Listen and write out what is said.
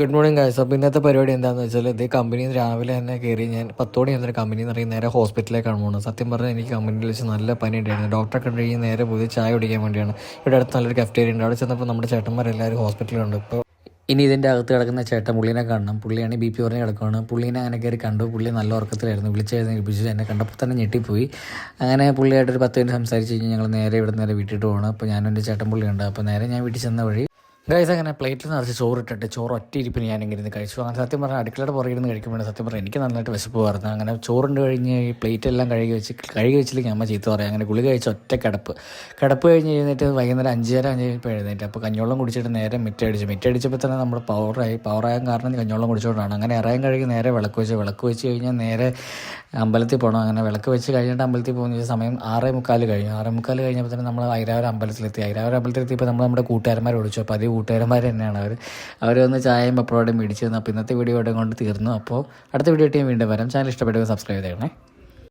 Good morning guys. അപ്പോൾ ഇന്നത്തെ പരിപാടി എന്താണെന്ന് വെച്ചാൽ ഇതേ കമ്പനിയിൽ നിന്ന് രാവിലെ തന്നെ കയറി ഞാൻ 10 മണി എന്നൊരു കമ്പനിയിൽ നിന്ന് ഇറങ്ങി നേരെ ഹോസ്പിറ്റലിലേക്കാണ് പോകുന്നത്. സത്യം പറഞ്ഞാൽ എനിക്ക് കമ്പനിയിൽ വെച്ച് നല്ല പനി ഉണ്ടായിരുന്നു. ഡോക്ടറെ കണ്ടു കഴിഞ്ഞ് നേരെ പോയി ചായ കുടിക്കാൻ വേണ്ടിയാണ്. ഇവിടെ അടുത്ത് നല്ലൊരു കഫ്റ്റേരിയ ഉണ്ട്. അവിടെ ചെന്നപ്പോൾ നമ്മുടെ ചേട്ടന്മാരെല്ലാവരും ഹോസ്പിറ്റലുണ്ട്. ഇപ്പോൾ ഇനി ഇതിൻ്റെ അകത്ത് കിടക്കുന്ന ചേട്ടൻ പുള്ളീനെ കാണണം. പുള്ളിയാണ് BP പറഞ്ഞ് കിടക്കുകയാണ്. പുള്ളീനെ അങ്ങനെ കയറി കണ്ടു. പുള്ളി നല്ല ഉറക്കത്തിലായിരുന്നു. വിളിച്ചെഴുന്നേൽപ്പിച്ചു. എന്നെ കണ്ടപ്പോൾ തന്നെ ഞെട്ടിപ്പോയി. അങ്ങനെ പുള്ളിയായിട്ടൊരു 10 മിനിറ്റ് സംസാരിച്ച് കഴിഞ്ഞ് ഞങ്ങൾ നേരെ വീട്ടിട്ട് പോകണം. അപ്പോൾ ഞാനും എൻ്റെ ചേട്ടൻ പുള്ളിയുണ്ട്. അപ്പോൾ നേരെ ഞാൻ വീട്ടിൽ ചെന്ന വഴി ഗൈസ് അങ്ങനെ പ്ലേറ്റിൽ നിറച്ച് ചോറിട്ടിട്ട് ചോറ് ഒറ്റ ഇരിപ്പിന് ഞാനിങ്ങനെ ഇരുന്ന് കഴിച്ചു. അങ്ങനെ സത്യം പറഞ്ഞാൽ അടുക്കളയുടെ പുറകെ ഇരുന്ന് കഴിക്കുമ്പോൾ സത്യം പറഞ്ഞാൽ എനിക്ക് നന്നായിട്ട് വിശപ്പ് വരുന്നത്. അങ്ങനെ ചോറുണ്ട് കഴിഞ്ഞ് ഈ പ്ലേറ്റ് എല്ലാം കഴുകി വെച്ചില്ലെങ്കിൽ അമ്മ ചീത്ത പറയാം. അങ്ങനെ ഗുളിക കഴിച്ച് ഒറ്റ കിടപ്പ് കഴിഞ്ഞ് എഴുന്നേറ്റ് വൈകുന്നേരം 5:30 എഴുന്നേറ്റ്. അപ്പോൾ കഞ്ഞോളം കുടിച്ചിട്ട് നേരെ മിറ്റടിച്ചപ്പോൾ തന്നെ നമ്മൾ പവറാകാൻ കാരണം കഞ്ഞോളം കുടിച്ചോണ്ടാണ്. അങ്ങനെ ഇറയാൻ കഴുകി നേരെ വിളക്ക് വെച്ച് കഴിഞ്ഞാൽ നേരെ അമ്പലത്തിൽ പോകണം. അങ്ങനെ വിളക്ക് വെച്ച് കഴിഞ്ഞിട്ട് അമ്പലത്തിൽ പോകുന്ന സമയം 6:45 കഴിഞ്ഞു. 6:45 കഴിഞ്ഞപ്പോൾ തന്നെ നമ്മൾ ഐരാവരം അമ്പലത്തിലെത്തിയപ്പോൾ നമ്മൾ നമ്മുടെ കൂട്ടുകാരന്മാരെ വിളിച്ചു. അപ്പോൾ അതേ കൂട്ടുകാരന്മാർ തന്നെയാണ് അവർ വന്ന് ചായയും പപ്പടോടെയും മേടിച്ചു തന്നു. അപ്പോൾ ഇന്നത്തെ വീഡിയോ ഇവിടെ കൊണ്ട് തീർന്നു. അപ്പോൾ അടുത്ത വീഡിയോ ആയിട്ട് ഞാൻ വീണ്ടും വരാം. ചാനൽ ഇഷ്ടപ്പെട്ടവർ സബ്സ്ക്രൈബ് ചെയ്യണേ.